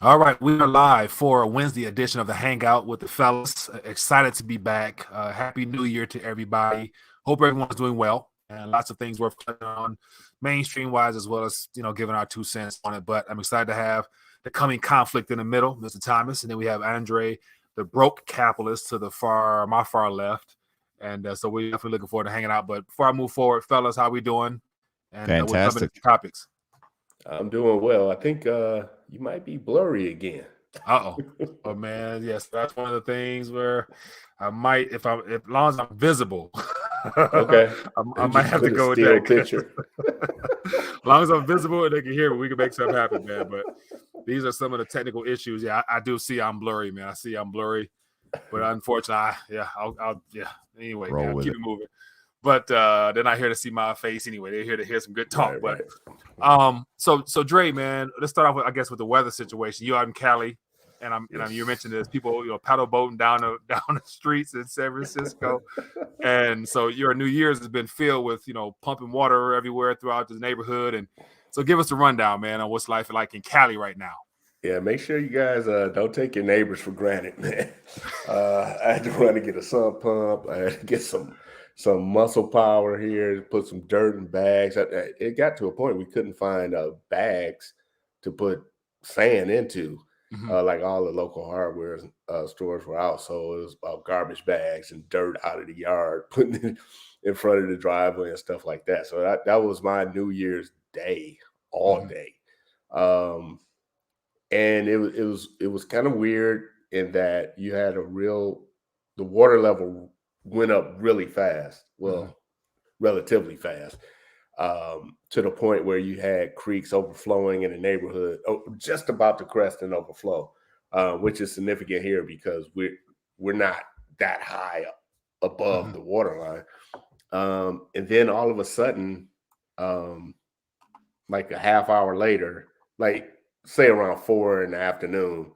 All right, we are live for a Wednesday edition of the Hangout with the fellas. Excited to be back. Happy New Year to everybody. Hope everyone's doing well, and lots of things we're reflecting on, mainstream wise, as well as giving our 2 cents on it. But I'm excited to have the coming conflict in the middle, Mr. Thomas, and then we have Andre, the broke capitalist, to my far left, and so we're definitely looking forward to hanging out. But before I move forward, fellas, how we doing? And we'll jump into Fantastic. topics. I'm doing well. I think you might be blurry again. Oh man, yes, that's one of the things where I might, if long as I'm visible, Okay. I might have to go with still that. picture. As long as I'm visible and they can hear me, we can make something happen, man. But these are some of the technical issues. Yeah, I do see I'm blurry, man. I see I'm blurry, but unfortunately, I'll anyway, Roll man, with keep it. it moving. But they're not here to see my face anyway. They're here to hear some good talk. Right, But so Dre, man, let's start off with, I guess, with the weather situation. You out in Cali, and you mentioned there's people paddle boating down the streets in San Francisco, and so your New Year's has been filled with pumping water everywhere throughout the neighborhood. And so give us a rundown, man, on what's life like in Cali right now. Yeah, make sure you guys don't take your neighbors for granted, man. I had to run to get a sump pump. I had to get some muscle power here, put some dirt in bags. It got to a point we couldn't find bags to put sand into. Like all the local hardware stores were out, so it was about garbage bags and dirt out of the yard, putting it in front of the driveway and stuff like that. So that was my New Year's day, all day. And it was kind of weird in that you had the water level went up really fast. Well, relatively fast, to the point where you had creeks overflowing in the neighborhood, just about to crest and overflow, which is significant here because we're not that high above the water line. And then all of a sudden, like a half hour later, like say around 4 p.m,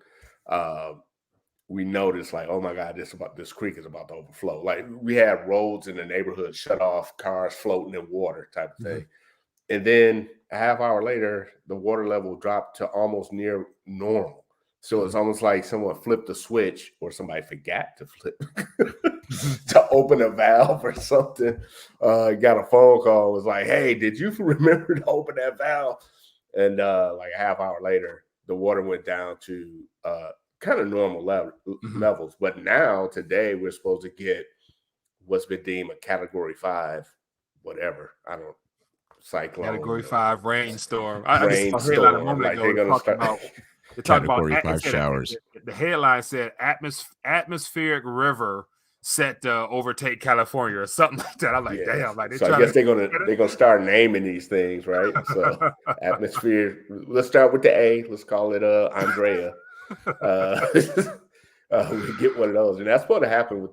we noticed like, oh my God, this creek is about to overflow. Like we had roads in the neighborhood shut off, cars floating in water type of thing. And then a half hour later, the water level dropped to almost near normal. So it's almost like someone flipped a switch or somebody forgot to flip to open a valve or something. Got a phone call, was like, hey, did you remember to open that valve? And like a half hour later, the water went down to kind of normal levels. But now, today, we're supposed to get what's been deemed a Category 5, whatever. I don't cyclone. Category 5 rainstorm. Rainstorm. I just heard a moment ago. They're going to start. They're talking Category about 5 showers. The headline said atmospheric river set to overtake California or something like that. I'm like, damn. Like, so I guess they're gonna start naming these things, right? So atmosphere. Let's start with the A. Let's call it Andrea. We get one of those, and that's supposed to happen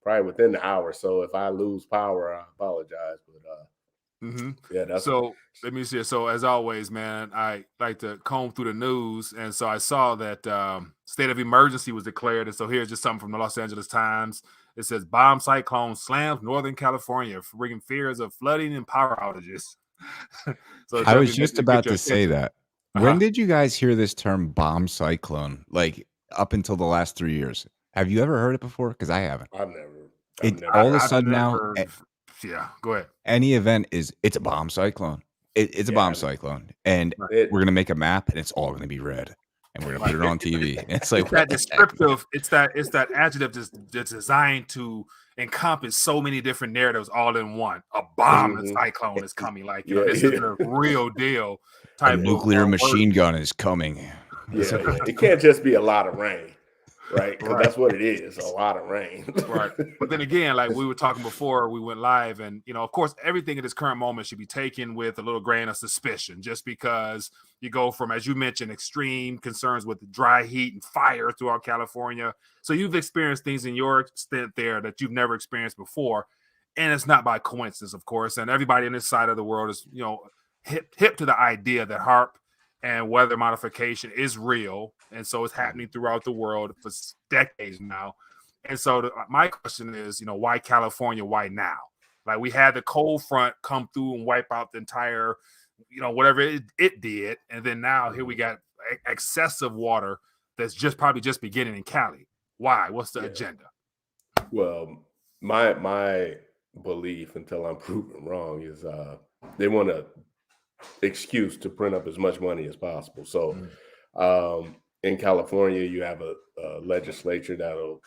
probably within the hour. So if I lose power, I apologize. But so let me see. So as always, man, I like to comb through the news, and so I saw that state of emergency was declared. And so here's just something from the Los Angeles Times. It says bomb cyclone slams Northern California, bringing fears of flooding and power outages. So I was just about to say that. When did you guys hear this term bomb cyclone? Like up until the last 3 years, have you ever heard it before? Because I haven't. I've never. All of a sudden now. Yeah, go ahead. Any event it's a bomb cyclone. It's a bomb cyclone, and we're gonna make a map, and it's all gonna be red, and we're gonna put it on TV. It's like that descriptive. It's that adjective that's designed to encompass so many different narratives all in one. A bomb and cyclone is coming. Like this is a real deal. A nuclear machine gun is coming. Yeah, it can't just be a lot of rain. Right, because that's what it is, a lot of rain. Right. But then again, like we were talking before we went live, and of course, everything at this current moment should be taken with a little grain of suspicion, just because you go from, as you mentioned, extreme concerns with dry heat and fire throughout California. So you've experienced things in your stint there that you've never experienced before. And it's not by coincidence, of course. And everybody in this side of the world is, hip to the idea that HAARP and weather modification is real. And so it's happening throughout the world for decades now. And so my question is, why California? Why now? Like we had the cold front come through and wipe out the entire, whatever it did. And then now here we got excessive water that's probably just beginning in Cali. Why? What's the agenda? Well, my belief, until I'm proven wrong, is they want an excuse to print up as much money as possible. So in California, you have a legislature that'll,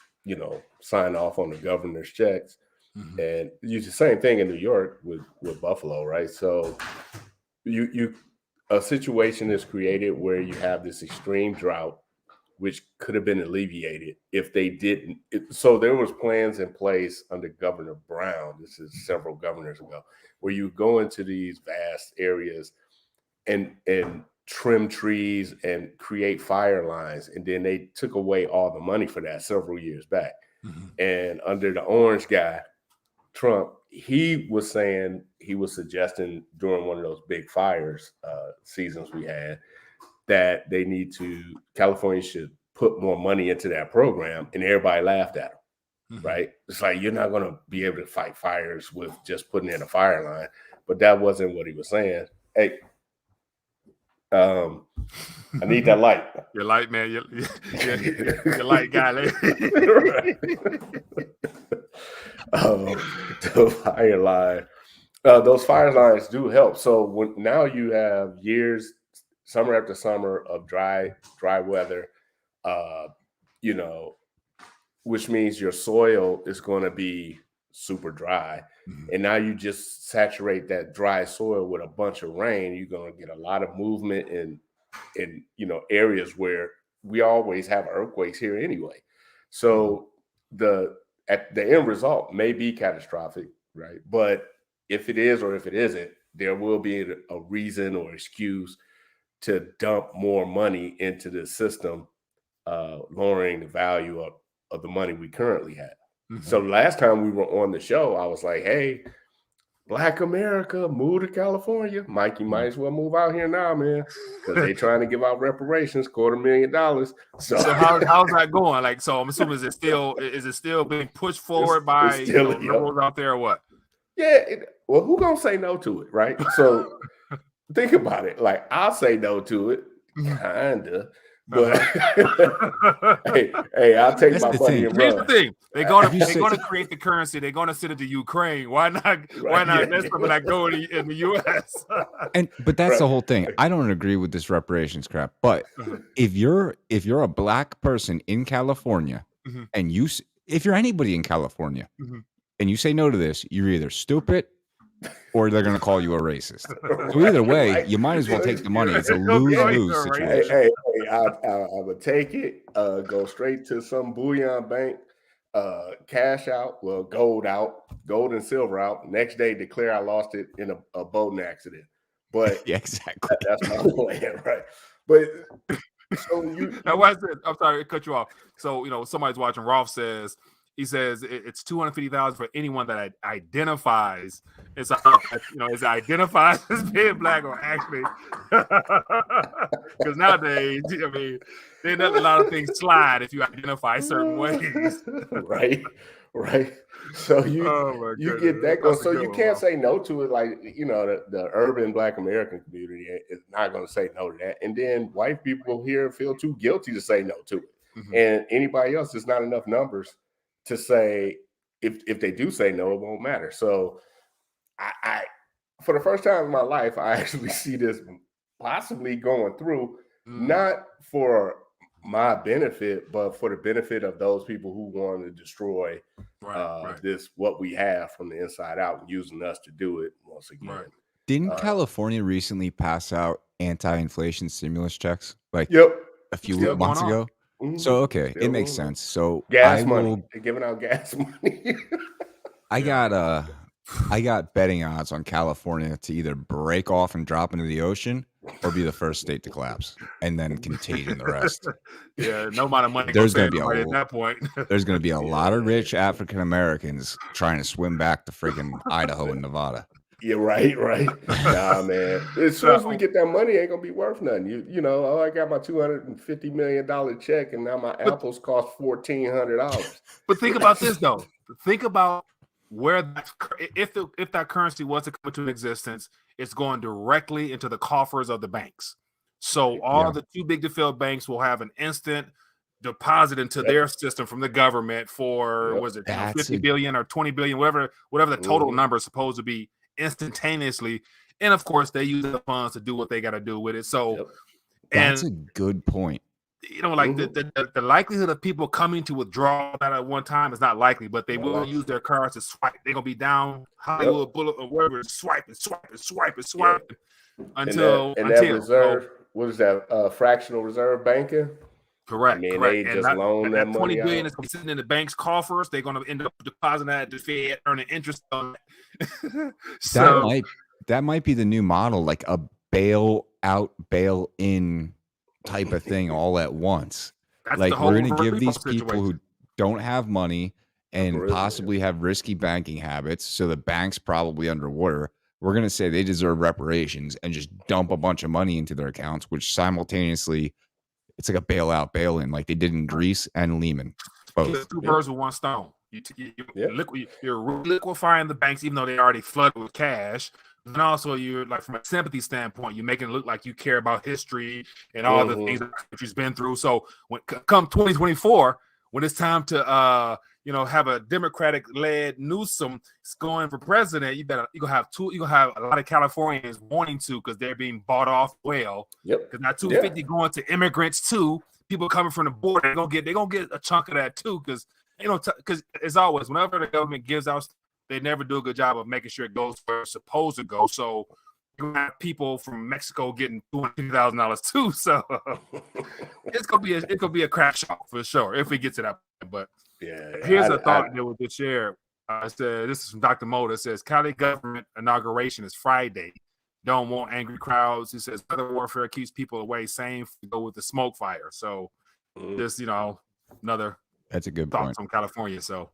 sign off on the governor's checks. And you the same thing in New York with Buffalo, right? So a situation is created where you have this extreme drought, which could have been alleviated if they didn't. So there was plans in place under Governor Brown. This is several governors ago, where you go into these vast areas and trim trees and create fire lines. And then they took away all the money for that several years back. And under the orange guy, Trump, he was suggesting during one of those big fires seasons we had, that California should put more money into that program, and everybody laughed at him, right? It's like, you're not going to be able to fight fires with just putting in a fire line. But that wasn't what he was saying. Hey, I need that light. Your light, man. Your light guy. Right. The fire line. Those fire lines do help. So now you have years, summer after summer of dry weather, which means your soil is going to be super dry. And now you just saturate that dry soil with a bunch of rain. You're going to get a lot of movement in areas where we always have earthquakes here anyway. So the end result may be catastrophic, right? But if it is or if it isn't, there will be a reason or excuse to dump more money into the system, lowering the value of the money we currently have. So last time we were on the show, I was like, hey, Black America, move to California. Mike, you might as well move out here now, man, because they're trying to give out reparations, $250,000. So how's that going? Like, so I'm assuming is it still being pushed forward by liberals out there or what? Yeah. Well, who gonna say no to it, right? So think about it. Like, I'll say no to it, kinda. But hey, I'll take my money and run. Here's the thing: they're gonna create the currency. They're gonna send it to Ukraine. Why not? Why not let something like go in the U.S. But that's the whole thing. I don't agree with this reparations crap. But if you're a black person in California, and if you're anybody in California, and you say no to this, you're either stupid or they're going to call you a racist. So either way, you might as well take the money. It's a lose-lose situation. Hey, I would take it, go straight to some bullion bank, cash out, gold and silver out. Next day, declare I lost it in a boating accident. But yeah, exactly. That's my plan, right? But so I'm sorry to cut you off. So somebody's watching. Rolf says. He says it's $250,000 for anyone that identifies as identifies as being black or actually, because nowadays, I mean, they let a lot of things slide if you identify certain ways. Right. So you get that going. So you can't say no to it. Like, the urban Black American community is not going to say no to that. And then white people here feel too guilty to say no to it. And anybody else, there's not enough numbers to say if they do say no, it won't matter. So I for the first time in my life, I actually see this possibly going through, not for my benefit, but for the benefit of those people who want to destroy this, what we have from the inside out, and using us to do it once again. Didn't California recently pass out anti-inflation stimulus checks? Like a few months ago? So okay, it makes sense. So gas money. They're giving out gas money. I got betting odds on California to either break off and drop into the ocean or be the first state to collapse and then contagion the rest. Yeah, no amount of money. There's going to be at that point. There's going to be a lot of rich African Americans trying to swim back to freaking Idaho and Nevada. Yeah, right. Nah, man. As soon as we get that money, it ain't gonna be worth nothing. I got my $250 million check, and now my apples cost $1,400. But think about this though. Think about where if that currency was to come into existence, it's going directly into the coffers of the banks. So all the too big to fail banks will have an instant deposit into their system from the government for was it 50 billion or 20 billion, whatever the total number is supposed to be instantaneously. And of course, they use the funds to do what they got to do with it. So that's a good point. You know, like the likelihood of people coming to withdraw that at one time is not likely, but they will use their cards to swipe. They're gonna be down Hollywood Bullet or whatever, swipe until that reserve. What is that? Fractional reserve banking. Correct. I mean, they just loan that money 20 billion out. is going to be sitting in the bank's coffers. They're going to end up depositing that at the Fed, earning interest on it. So that might be the new model, like a bail out, bail in type of thing all at once. Like we're going to give these people who don't have money and possibly have risky banking habits, so the bank's probably underwater. We're going to say they deserve reparations and just dump a bunch of money into their accounts, which simultaneously it's like a bailout, bail in, like they did in Greece and Lehman. Both. Two birds with one stone. You're liquefying the banks, even though they already flooded with cash. And also, you're like from a sympathy standpoint, you're making it look like you care about history and all the things that the country's been through. So when come 2024, when it's time to have a Democratic-led Newsom going for president, you're gonna have a lot of Californians wanting to because they're being bought off well. Because now 250 going to immigrants too. People coming from the border, they're gonna get a chunk of that too. Because because as always, whenever the government gives out, they never do a good job of making sure it goes where it's supposed to go. So you have people from Mexico getting $250,000 too. So it's gonna be a crack shot for sure if we get to that point. But here's a thought that was just shared. I said this is from Dr. Moda. It says Cali government inauguration is Friday. Don't want angry crowds. He says weather warfare keeps people away. Same go with the smoke fire. So just another that's a good thought point from California. So.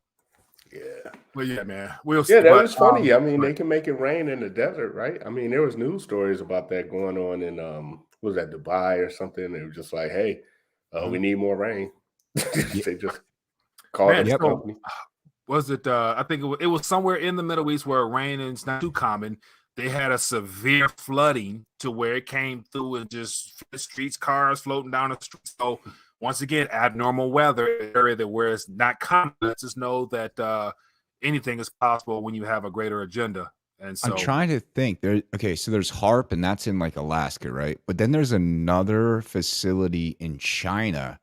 Yeah. Well, yeah, man. That was funny. I mean, they can make it rain in the desert, right? I mean, there was news stories about that going on in was that Dubai or something? They were just like, hey, we need more rain. They just called it. Company. Was it I think it was somewhere in the Middle East where rain is not too common. They had a severe flooding to where it came through and just the streets, cars floating down the street. So once again, abnormal weather area where it's not common. Let's just know that anything is possible when you have a greater agenda. And so I'm trying to think. So there's HARP, and that's in like Alaska, right? But then there's another facility in China,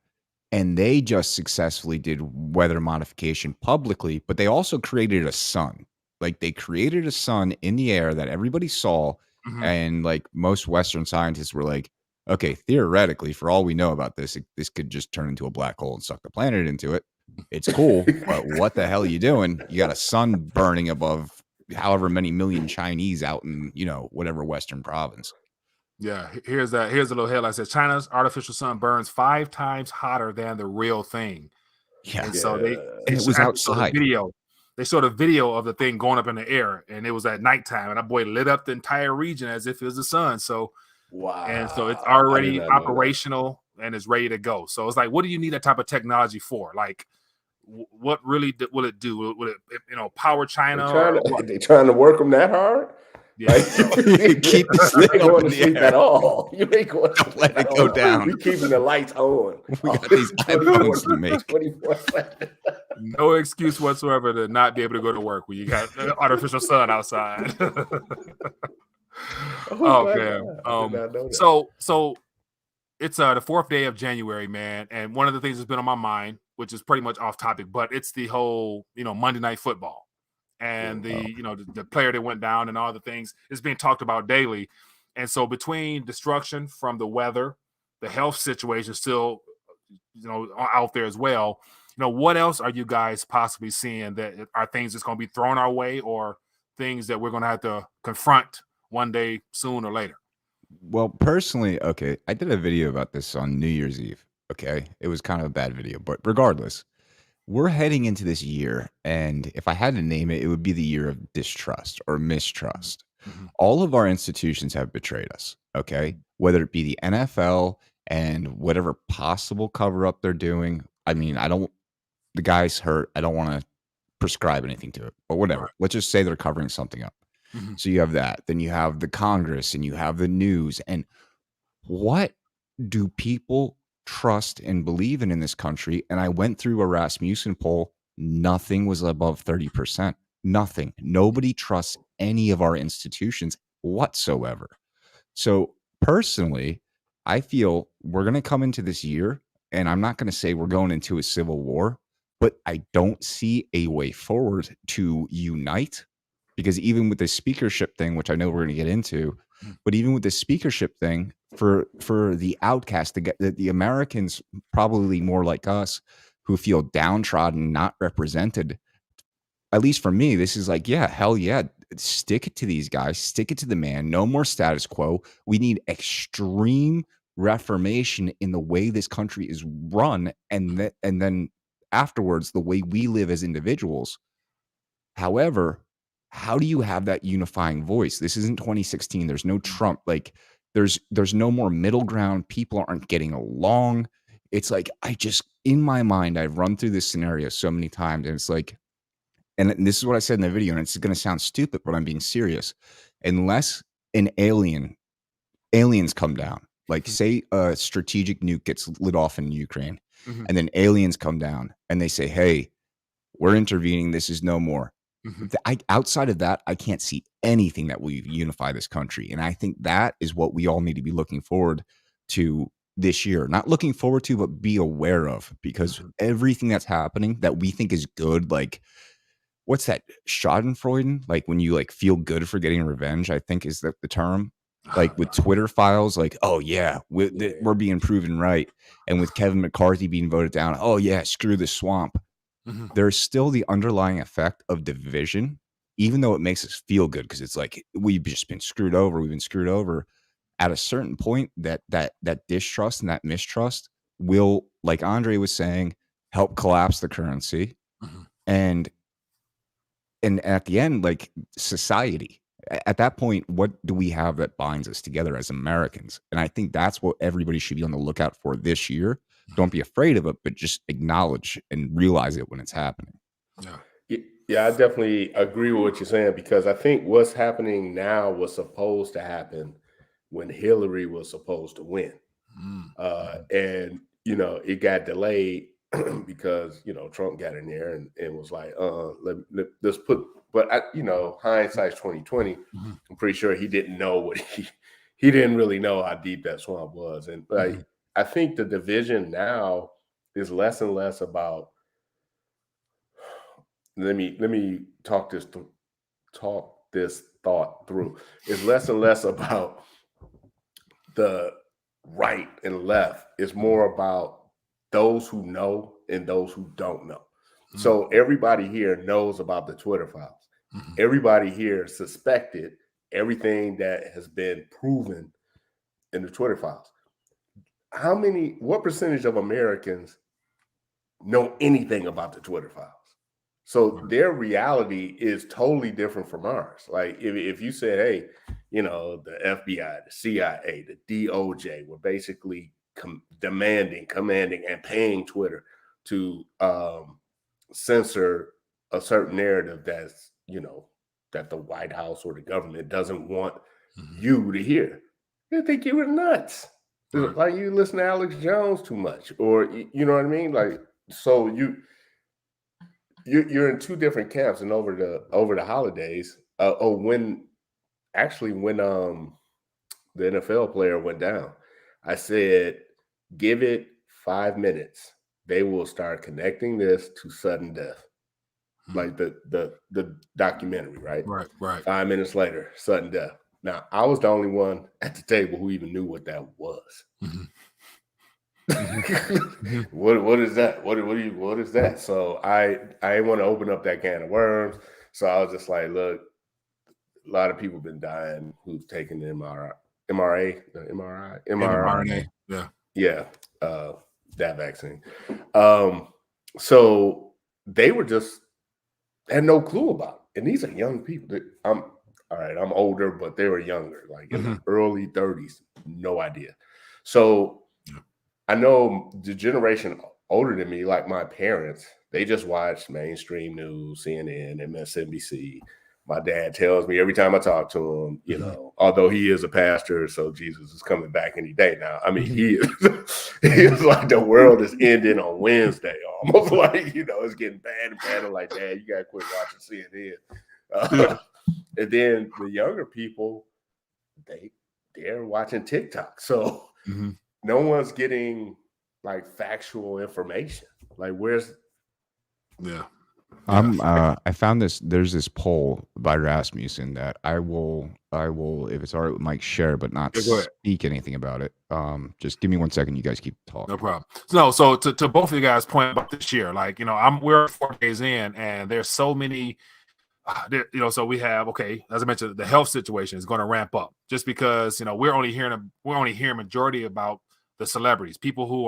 and they just successfully did weather modification publicly, but they also created a sun. Like they created a sun in the air that everybody saw, and like most Western scientists were like, okay, theoretically, for all we know about this, this could just turn into a black hole and suck the planet into it. It's cool, but what the hell are you doing? You got a sun burning above however many million Chinese out in, whatever Western province. Yeah, here's a little headline. It says China's artificial sun burns 5 times hotter than the real thing. Yeah. And so it was outside. They showed a video of the thing going up in the air, and it was at nighttime, and that boy lit up the entire region as if it was the sun. So wow. And so it's already operational and it's ready to go. So it's like, what do you need that type of technology for? Like, what really will it do? Will it, power China? They trying to work them that hard? Yeah. Like, keep the thing going to sleep at all. You ain't going to let it go down. We're keeping the lights on. We got these iPhones to make. 24/7. No excuse whatsoever to not be able to go to work when you got artificial sun outside. Man. So it's the 4th day of January, man, and one of the things that's been on my mind, which is pretty much off topic, but it's the whole Monday Night Football and the player that went down and all the things is being talked about daily. And so between destruction from the weather, the health situation still out there as well. What else are you guys possibly seeing that are things that's going to be thrown our way or things that we're going to have to confront one day soon or later? Well, personally, okay, I did a video about this on New Year's Eve. Okay, it was kind of a bad video, but regardless, we're heading into this year, and if I had to name it, it would be the year of distrust or mistrust. All of our institutions have betrayed us, okay? Whether it be the NFL and whatever possible cover-up they're doing. I mean, the guy's hurt. I don't want to prescribe anything to it, but whatever. Right. Let's just say they're covering something up. So you have that. Then you have the Congress and you have the news. And what do people trust and believe in this country? And I went through a Rasmussen poll. Nothing was above 30%. Nothing. Nobody trusts any of our institutions whatsoever. So personally, I feel we're going to come into this year, and I'm not going to say we're going into a civil war, but I don't see a way forward to unite, because even with the speakership thing, which I know we're going to get into, but even with the speakership thing, for the outcast, the Americans, probably more like us, who feel downtrodden, not represented, at least for me, this is like, yeah, hell yeah, stick it to these guys, stick it to the man. No more status quo. We need extreme reformation in the way this country is run, and then afterwards, the way we live as individuals. However, how do you have that unifying voice? This isn't 2016. There's no Trump. Like, there's no more middle ground. People aren't getting along. It's like, in my mind, I've run through this scenario so many times, and it's like, and this is what I said in the video, and it's going to sound stupid, but I'm being serious. Unless aliens come down, like say a strategic nuke gets lit off in Ukraine, and then aliens come down and they say, hey, we're intervening. This is no more. Outside of that, I can't see anything that will unify this country. And I think that is what we all need to be looking forward to this year. Not looking forward to, but be aware of, because everything that's happening that we think is good, like, what's that, Schadenfreude? Like when you like feel good for getting revenge, I think is the term. Like with Twitter files, like, oh yeah, we're being proven right. And with Kevin McCarthy being voted down, oh yeah, screw the swamp. There's still the underlying effect of division, even though it makes us feel good, because it's like we've just been screwed over. We've been screwed over. At a certain point, that distrust and that mistrust will, like Andre was saying, help collapse the currency. And at the end, like society, at that point, what do we have that binds us together as Americans? And I think that's what everybody should be on the lookout for this year. Don't be afraid of it, but just acknowledge and realize it when it's happening. Yeah, I definitely agree with what you're saying, because I think what's happening now was supposed to happen when Hillary was supposed to win. And, it got delayed because, Trump got in there and was like, let's put, but hindsight's 2020. I'm pretty sure he didn't know what he didn't really know how deep that swamp was. And I think the division now is less and less about, let me talk this thought through. It's less and less about the right and left. It's more about those who know and those who don't know. So everybody here knows about the Twitter files. Everybody here suspected everything that has been proven in the Twitter files. What percentage of Americans know anything about the Twitter files? So their reality is totally different from ours. Like if you said, hey, the FBI, the CIA, the DOJ were basically demanding, commanding, and paying Twitter to censor a certain narrative that's, that the White House or the government doesn't want you to hear, they think you were nuts. Like you listen to Alex Jones too much, or you know what I mean? Like, so you're in two different camps. And over the holidays, when the NFL player went down, I said, give it 5 minutes, they will start connecting this to sudden death, like the documentary, right? 5 minutes later, sudden death. Now, I was the only one at the table who even knew what that was. What is that? What is that? So I didn't want to open up that can of worms. So I was just like, look, a lot of people been dying who've taken the mRNA. Yeah, that vaccine. So they were just had no clue about it. And these are young people. I'm older, but they were younger, like in the early 30s. No idea. So I know the generation older than me, like my parents, they just watched mainstream news, CNN, MSNBC, my dad tells me every time I talk to him, you know, although he is a pastor, so Jesus is coming back any day now. I mean, he is like the world is ending on Wednesday, almost like, you know, it's getting bad and bad. I'm like, Dad, you got to quit watching CNN. And then the younger people, they're watching TikTok. So no one's getting like factual information. Like, where's... I found this. There's this poll by Rasmussen that I will, if it's all right with Mike, share, but not speak anything about it. Just give me 1 second. You guys keep talking. No problem. So to both of you guys' point about this year, like, you know, we're 4 days in, and there's so many. You know, so we have, okay, as I mentioned, the health situation is going to ramp up just because, you know, we're only hearing majority about the celebrities. People who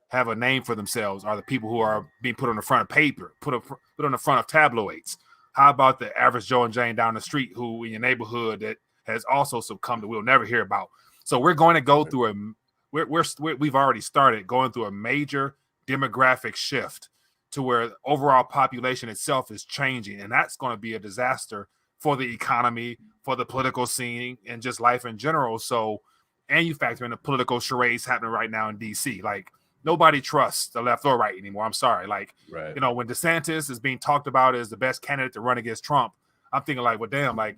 have a name for themselves are the people who are being put on the front of paper, put on the front of tabloids. How about the average Joe and Jane down the street who in your neighborhood that has also succumbed that we'll never hear about? So we're going to go through we've already started going through a major demographic shift to where the overall population itself is changing. And that's going to be a disaster for the economy, for the political scene, and just life in general. So, and you factor in the political charades happening right now in DC. Like, nobody trusts the left or right anymore. I'm sorry. Like, you know, when DeSantis is being talked about as the best candidate to run against Trump, I'm thinking like, well, damn, like,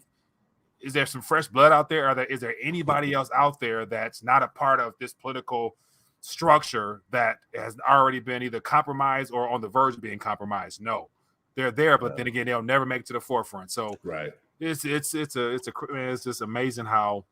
is there some fresh blood out there? Is there anybody else out there that's not a part of this political structure that has already been either compromised or on the verge of being compromised? No, they're there, but then again, they'll never make it to the forefront. So it's just amazing how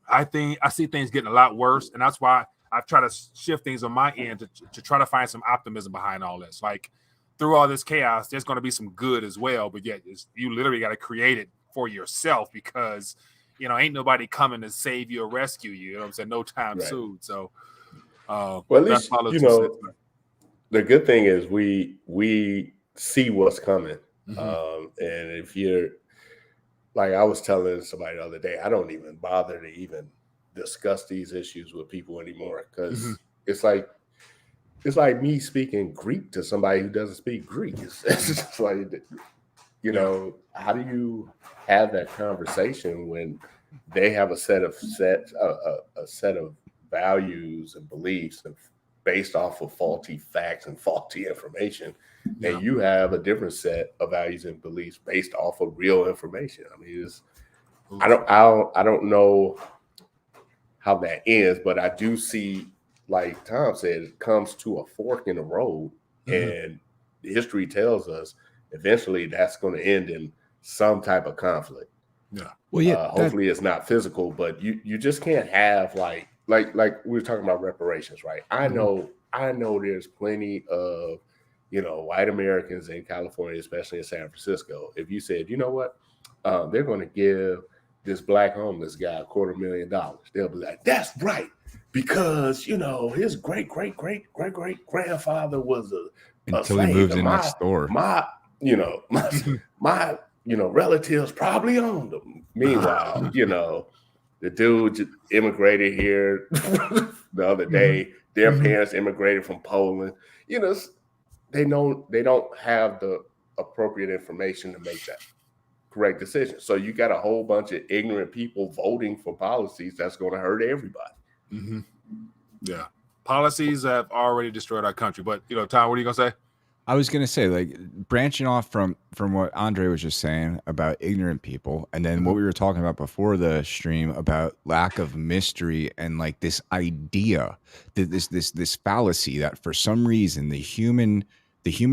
I see things getting a lot worse, and that's why I've tried to shift things on my end to try to find some optimism behind all this. Like, through all this chaos, there's going to be some good as well, but yet you literally got to create it for yourself because, you know, ain't nobody coming to save you or rescue you. You know what I'm saying? No time soon. So. Well, at least, you know, the good thing is we see what's coming. And if you're like, I was telling somebody the other day, I don't even bother to even discuss these issues with people anymore because it's like me speaking Greek to somebody who doesn't speak Greek. It's just like, you know, how do you have that conversation when they have a set of values and beliefs and based off of faulty facts and faulty information, and you have a different set of values and beliefs based off of real information? I mean, I don't know how that ends, but I do see, like Tom said, it comes to a fork in the road, and history tells us eventually that's going to end in some type of conflict. Well, hopefully it's not physical, but you just can't have like we were talking about reparations, right? I know there's plenty of, you know, white Americans in California, especially in San Francisco. If you said, you know what, they're going to give this black homeless guy $250,000, they'll be like, that's right, because, you know, his great grandfather was a until slave. He moves in next door. My relatives probably owned them. Meanwhile, you know, the dude immigrated here the other day. Their parents immigrated from Poland. You know, they don't have the appropriate information to make that correct decision. So you got a whole bunch of ignorant people voting for policies that's going to hurt everybody. Yeah, policies have already destroyed our country. But, you know, Tom, what are you gonna say? I was going to say, like, branching off from what Andre was just saying about ignorant people, and then what we were talking about before the stream about lack of mystery and like this idea that this fallacy that for some reason the human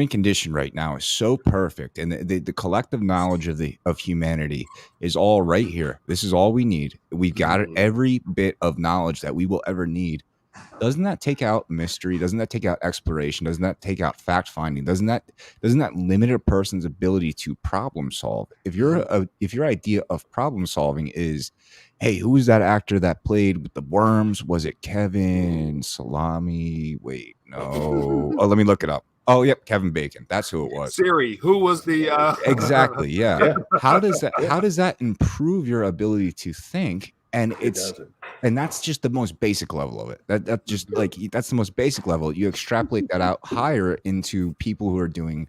condition right now is so perfect, and the collective knowledge of humanity is all right here. This is all we need. We've got every bit of knowledge that we will ever need. Doesn't that take out mystery? Doesn't that take out exploration? Doesn't that take out fact finding? Doesn't that limit a person's ability to problem solve? If your idea of problem solving is, hey, who was that actor that played with the worms? Was it Kevin Salami? Wait, no. Oh, let me look it up. Oh, yep, Kevin Bacon. That's who it was. Siri, who was the exactly? Yeah. How does that improve your ability to think And that's just the most basic level of it. That just like that's the most basic level. You extrapolate that out higher into people who are doing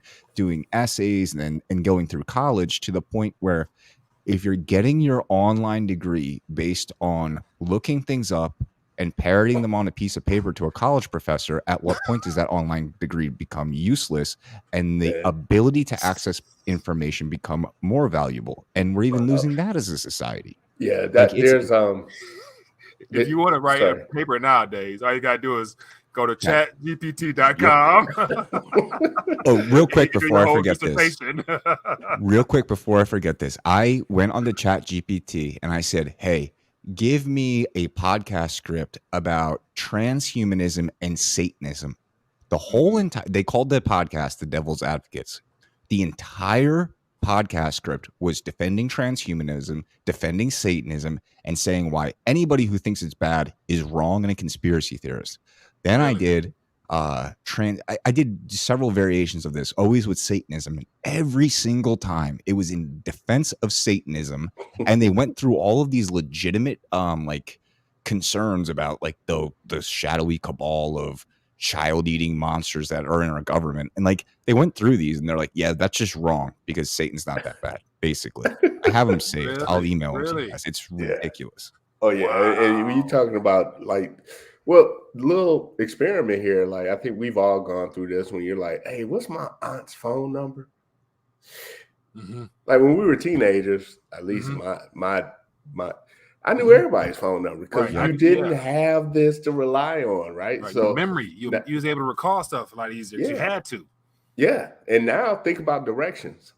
essays and going through college to the point where if you're getting your online degree based on looking things up and parroting them on a piece of paper to a college professor, at what point does that online degree become useless and the ability to access information become more valuable? And we're even losing that as a society. Yeah, that like there's if you want to write a paper nowadays, all you gotta do is go to chatgpt.com. Oh, real quick before I forget this. Real quick before I forget this. I went on the ChatGPT and I said, hey, give me a podcast script about transhumanism and Satanism. The whole entire, they called the podcast The Devil's Advocates. The entire podcast script was defending transhumanism, defending Satanism, and saying why anybody who thinks it's bad is wrong and a conspiracy theorist. Then I did I did several variations of this, always with Satanism, and every single time it was in defense of Satanism, and they went through all of these legitimate like concerns about like the shadowy cabal of child-eating monsters that are in our government, and like they went through these and they're like, yeah, that's just wrong because Satan's not that bad. Basically, I have them saved. Really? I'll email them to you guys. It's ridiculous. Oh yeah, wow. And when you're talking about like, well, little experiment here, like I think we've all gone through this when you're like, hey, what's my aunt's phone number? Like when we were teenagers, at least my I knew everybody's phone number because you didn't have this to rely on, right? So your memory, you was able to recall stuff a lot easier. You had to. Yeah, and now think about directions.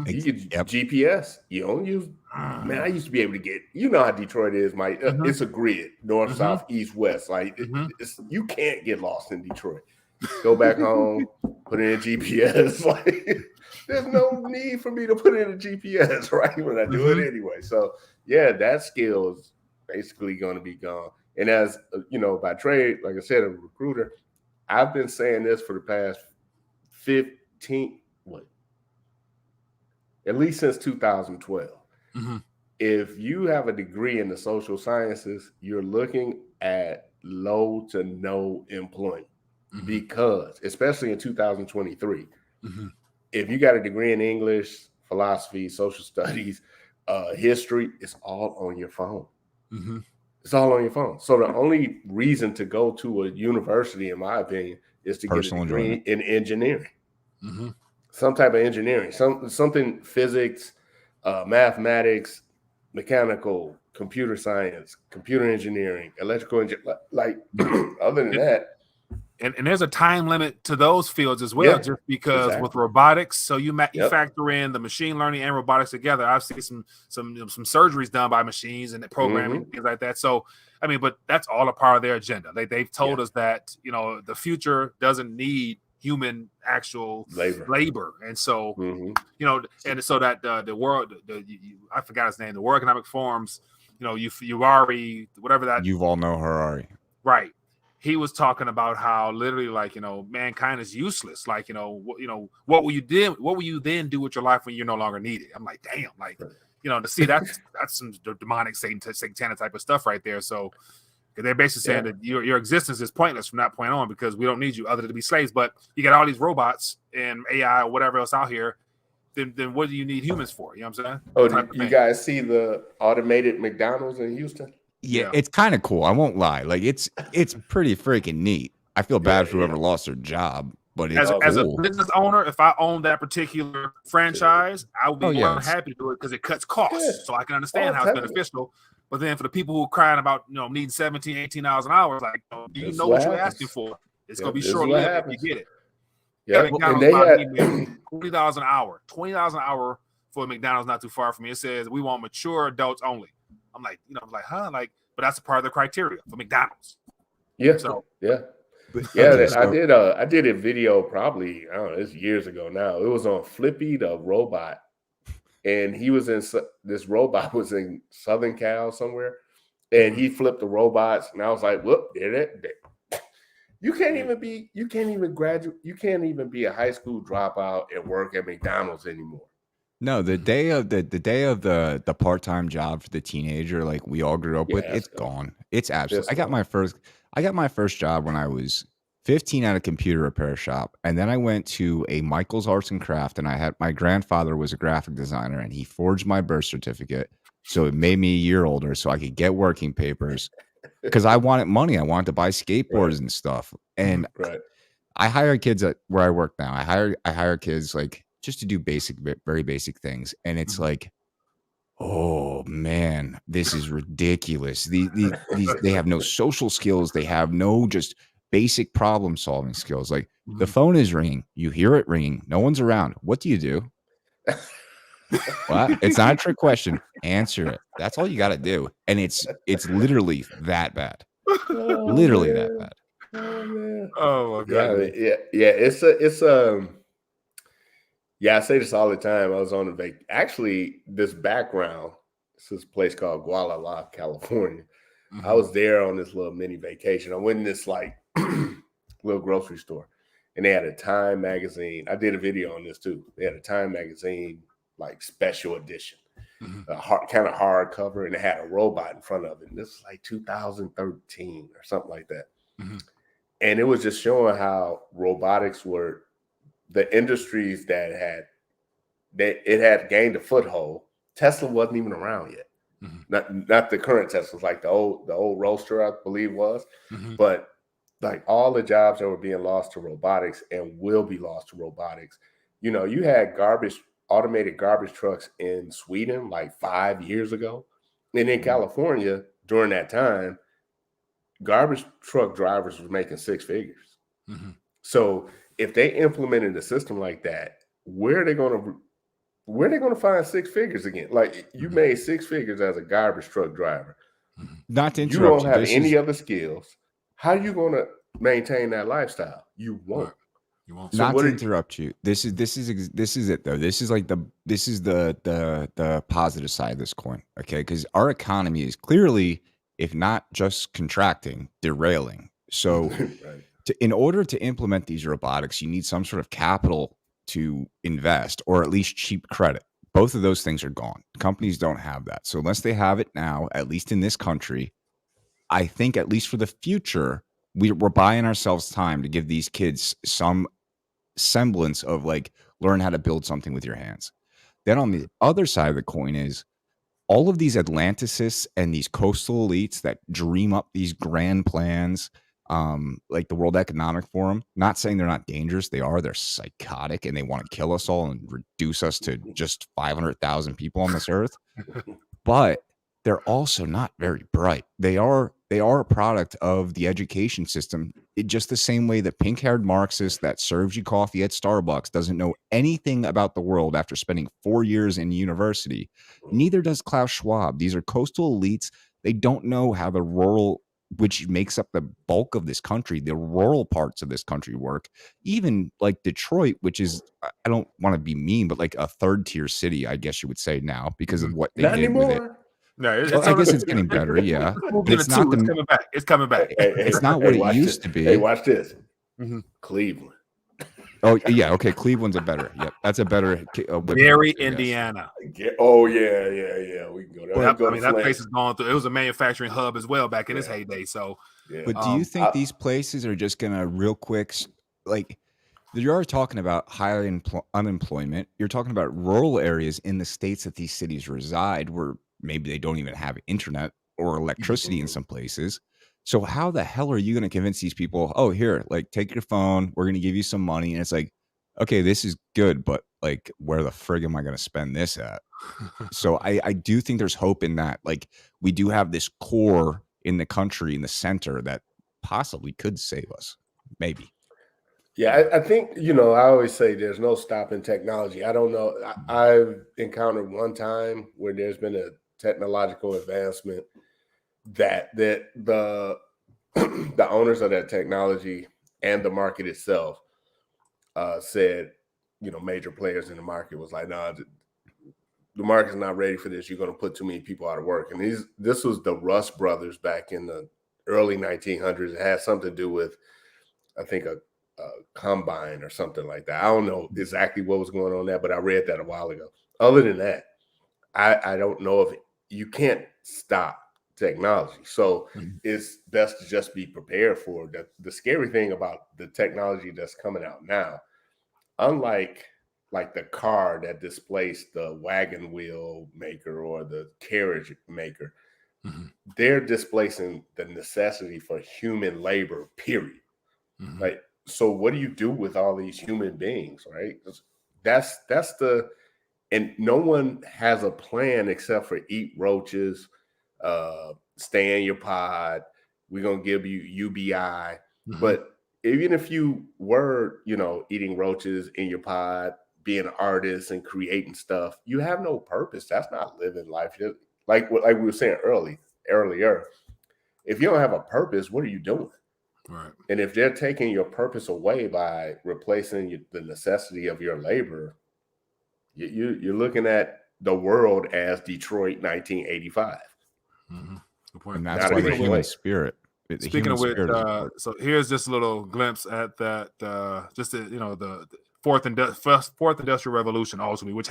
You get GPS. You don't use. Man, I used to be able to get. You know how Detroit is, Mike. It's a grid: north, south, east, west. Like you can't get lost in Detroit. Go back home, put in a GPS. Like there's no need for me to put in a GPS, right? When I do it anyway. So yeah, that skill is basically going to be gone. And as you know, by trade, like I said, a recruiter, I've been saying this for the past 15. At least since 2012. If you have a degree in the social sciences, you're looking at low to no employment because, especially in 2023, if you got a degree in English, philosophy, social studies, history, it's all on your phone. It's all on your phone. So the only reason to go to a university, in my opinion, is to get a degree in engineering. Some type of engineering, something physics, mathematics, mechanical, computer science, computer engineering, electrical engineering. Like other than that, and there's a time limit to those fields as well, just because with robotics. So you factor in the machine learning and robotics together. I've seen some surgeries done by machines and the programming things like that. So I mean, but that's all a part of their agenda. They've told us that the future doesn't need human actual labor. And so and so that the world I forgot his name, the World Economic Forum's Yuval, whatever that Yuval Noah Harari, right, he was talking about how literally like mankind is useless, like what will you then do with your life when you're no longer needed? I'm like, damn, like to see that's some demonic satanic type of stuff right there. So they're basically saying that your existence is pointless from that point on because we don't need you other than to be slaves. But you got all these robots and AI or whatever else out here. Then what do you need humans for? You know what I'm saying? Oh, you guys see the automated McDonald's in Houston? Yeah, it's kind of cool. I won't lie. Like it's pretty freaking neat. I feel bad for whoever lost their job, but it's as a business owner, if I own that particular franchise, I would be more happy to do it because it cuts costs. So I can understand how it's beneficial. But then for the people who are crying about needing 17, 18 hours an hour, like you know what you're asking for. It's gonna be short lived if you get it. Yeah, and they had $20 an hour. $20 an hour for McDonald's not too far from me. It says we want mature adults only. I'm like, huh? Like, but that's a part of the criteria for McDonald's. Yeah. So I did a video probably, I don't know, it's years ago now. It was on Flippy the robot. And he was this robot was in Southern Cal somewhere, and he flipped the robots. And I was like, whoop, did it. You can't even graduate. You can't even be a high school dropout and work at McDonald's anymore. No, the day of the part-time job for the teenager, like we all grew up Yeah, with, that's it's gone. gone. It's absolutely. It's gone. I got my first job when I was 15 at a computer repair shop, and then I went to a Michael's Arts and Craft, and I had my grandfather was a graphic designer, and he forged my birth certificate, so it made me a year older, so I could get working papers because I wanted money. I wanted to buy Right. skateboards and stuff, and Right. I hire kids at where I work now. I hire kids like just to do very basic things, and it's like, oh man, this is ridiculous. These they have no social skills. They have no just basic problem solving skills. Like the phone is ringing, you hear it ringing, no one's around. What do you do? What? It's not a trick question. Answer it. That's all you got to do, and it's literally that bad. Oh Literally that man. bad. Oh man. Oh my Yeah, goodness. yeah. It's yeah, I say this all the time. I was on actually this background. This is a place called Gualala, California. I was there on this little mini vacation. I went in this like little grocery store, and they had a Time magazine. I did a video on this too. They had a Time magazine like special edition, kind of hardcover, and it had a robot in front of it. And this was like 2013 or something like that. And it was just showing how robotics were the industries that it had gained a foothold. Tesla wasn't even around yet. Not the current Teslas, like the old Roadster, I believe was, but like all the jobs that were being lost to robotics and will be lost to robotics. You know, you had automated garbage trucks in Sweden like 5 years ago, and in California during that time, garbage truck drivers were making six figures. So if they implemented a system like that, where are they going to find six figures again? Like you made six figures as a garbage truck driver. Not to You interrupt don't you. have any other skills. How are you going to maintain that lifestyle? You won't. You won't. So not to interrupt you. This is it though. This is like the positive side of this coin. Okay, because our economy is clearly, if not just contracting, derailing. So Right. in order to implement these robotics, you need some sort of capital to invest, or at least cheap credit. Both of those things are gone. Companies don't have that. So unless they have it now, at least in this country, I think at least for the future, we're buying ourselves time to give these kids some semblance of like learn how to build something with your hands. Then on the other side of the coin is all of these Atlanticists and these coastal elites that dream up these grand plans, like the World Economic Forum. Not saying they're not dangerous. They are. They're psychotic and they want to kill us all and reduce us to just 500,000 people on this earth. But they're also not very bright. They are a product of the education system. Just the same way the pink-haired Marxist that serves you coffee at Starbucks doesn't know anything about the world after spending 4 years in university. Neither does Klaus Schwab. These are coastal elites. They don't know how the rural, which makes up the bulk of this country, the rural parts of this country work. Even like Detroit, which is, I don't want to be mean, but like a third-tier city, I guess you would say now, because of what they Not did with it. anymore. No, Well, I guess it's getting better, yeah. But it's not it's coming back. It's coming back. It's not what it used to be. Hey, watch this. Cleveland. Oh yeah, okay. Cleveland's a better. Yep, that's a better. Gary, Indiana. Oh yeah. We can go there. That place is going through. It was a manufacturing hub as well back in its heyday. So, but do you think these places are just gonna real quick, like? You're talking about higher unemployment. You're talking about rural areas in the states that these cities reside, where maybe they don't even have internet or electricity in some places. So how the hell are you going to convince these people, oh, here, like take your phone, we're going to give you some money. And it's like, okay, this is good, but like, where the frig am I going to spend this at? So I do think there's hope in that. Like we do have this core in the country, in the center, that possibly could save us. Maybe. Yeah, I think, I always say there's no stopping technology. I don't know. I've encountered one time where there's been a technological advancement that the the owners of that technology and the market itself said, major players in the market was like, no, the market's not ready for this. You're going to put too many people out of work. And this was the Rust brothers back in the early 1900s. It had something to do with, I think, a combine or something like that. I don't know exactly what was going on there, but I read that a while ago. other than that, I don't know if you can't stop technology. So it's best to just be prepared for that. The scary thing about the technology that's coming out now, unlike like the car that displaced the wagon wheel maker or the carriage maker, they're displacing the necessity for human labor, period. Like, so what do you do with all these human beings, right? That's the, and no one has a plan except for eat roaches, stay in your pod. We're gonna give you UBI. But even if you were, eating roaches in your pod, being an artist and creating stuff, you have no purpose. That's not living life. Like we were saying earlier, if you don't have a purpose, what are you doing? Right. And if they're taking your purpose away by replacing the necessity of your labor, you're looking at the world as Detroit 1985. Good point. And that's why the human spirit. Speaking of which, so here's just a little glimpse at that. The fourth industrial revolution, ultimately, which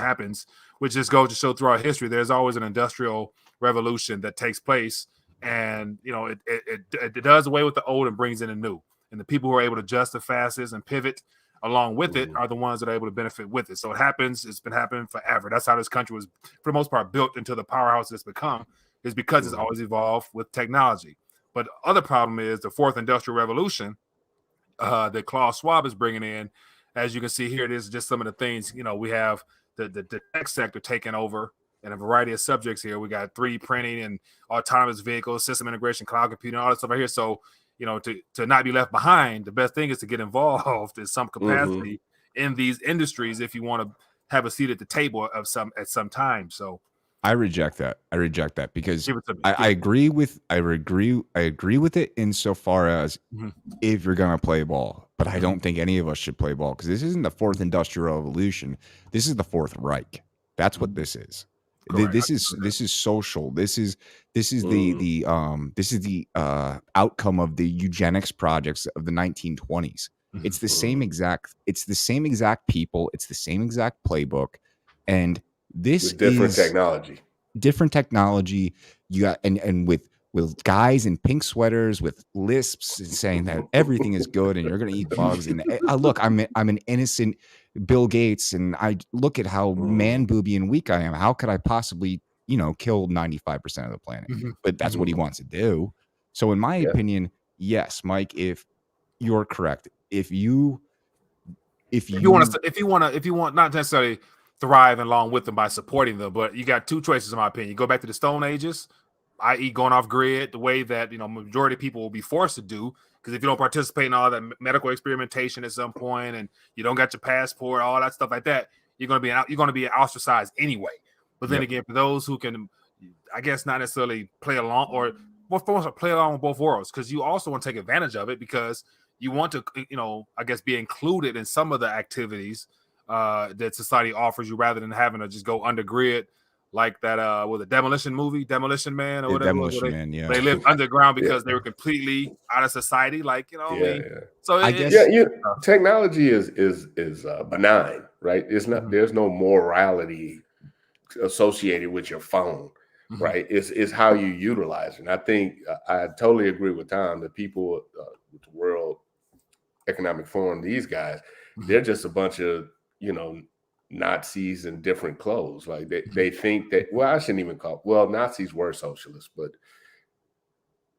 just goes to show throughout history, there's always an industrial revolution that takes place, and it does away with the old and brings in the new. And the people who are able to adjust the fastest and pivot along with it are the ones that are able to benefit with it. So it happens. It's been happening forever. That's how this country was, for the most part, built into the powerhouse it's become, is because it's always evolved with technology. But the other problem is the fourth industrial revolution that Klaus Schwab is bringing in. As you can see here, this is just some of the things, we have the tech sector taking over in a variety of subjects here. We got 3D printing and autonomous vehicles, system integration, cloud computing, all that stuff right here. So, to not be left behind, the best thing is to get involved in some capacity in these industries if you want to have a seat at the table at some time. So I reject that. Because I agree with it insofar as if you're gonna play ball, but I don't think any of us should play ball because this isn't the fourth industrial revolution. This is the Fourth Reich. That's what this is. This is social. This is the outcome of the eugenics projects of the 1920s. It's the same exact people. It's the same exact playbook, and this with different is different technology. You got and with guys in pink sweaters with lisps and saying that everything is good and you're going to eat bugs. And look, I'm an innocent Bill Gates, and I look at how man booby and weak I am. How could I possibly, kill 95% of the planet? But that's what he wants to do. So in my opinion, yes, Mike, if you're correct, if you want not necessarily thrive along with them by supporting them, but you got two choices in my opinion. You go back to the Stone Ages, i.e. going off grid, the way that majority of people will be forced to do, because if you don't participate in all that medical experimentation at some point and you don't got your passport, all that stuff like that, you're going to be ostracized anyway. But then again, for those who can, I guess, not necessarily play along or play along with both worlds, because you also want to take advantage of it because you want to, I guess, be included in some of the activities that society offers you, rather than having to just go under grid like that with a Demolition Man or whatever. Man, yeah. They lived underground because they were completely out of society. So I guess technology is benign, right? It's not. There's no morality associated with your phone, right? It's how you utilize it. And I think I totally agree with Tom. The people with the World Economic Forum, these guys, they're just a bunch of Nazis in different clothes. Like they think that, I shouldn't even call, Nazis were socialists, but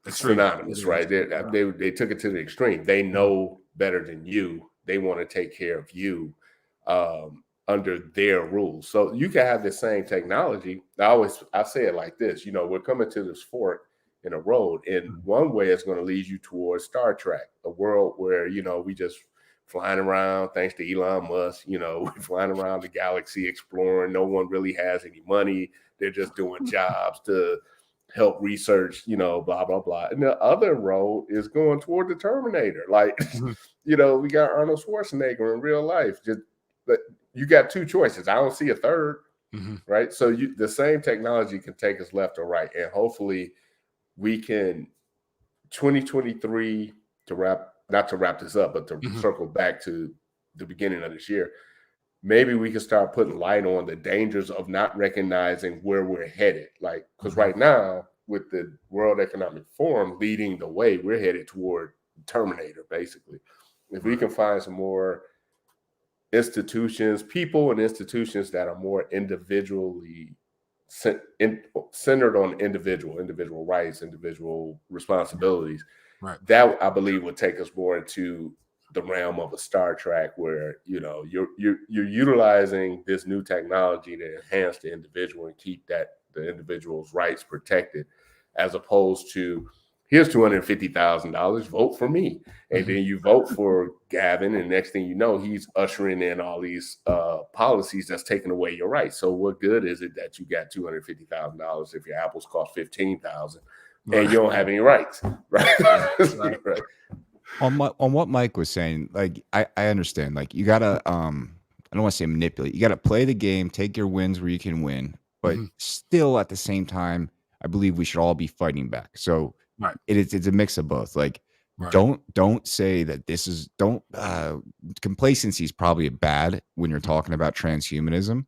it's synonymous, right? They took it to the extreme. They know better than you. They want to take care of you under their rules. So you can have the same technology. I say it like this, we're coming to this fork in a road, and one way it's going to lead you towards Star Trek, a world where, we just flying around, thanks to Elon Musk, we're flying around the galaxy exploring. No one really has any money. They're just doing jobs to help research, blah, blah, blah. And the other road is going toward the Terminator. Like, we got Arnold Schwarzenegger in real life. But you got two choices. I don't see a third, right? So the same technology can take us left or right. And hopefully we can, 2023, not to wrap this up, but to circle back to the beginning of this year, maybe we can start putting light on the dangers of not recognizing where we're headed. Like, because right now, with the World Economic Forum leading the way, we're headed toward Terminator, basically. If we can find some more institutions, people and institutions that are more individually centered on individual rights, individual responsibilities, that I believe would take us more into the realm of a Star Trek, where you're utilizing this new technology to enhance the individual and keep the individual's rights protected, as opposed to, here's $250,000, vote for me. And then you vote for Gavin, and next thing you know, he's ushering in all these policies that's taking away your rights. So what good is it that you got $250,000 if your apples cost $15,000 and you don't have any rights, right? Right. On what Mike was saying, like, I understand, like, you gotta I don't want to say manipulate. You gotta play the game, take your wins where you can win, but still at the same time, I believe we should all be fighting back. So it's a mix of both. Like, don't say that this is complacency is probably bad when you're talking about transhumanism.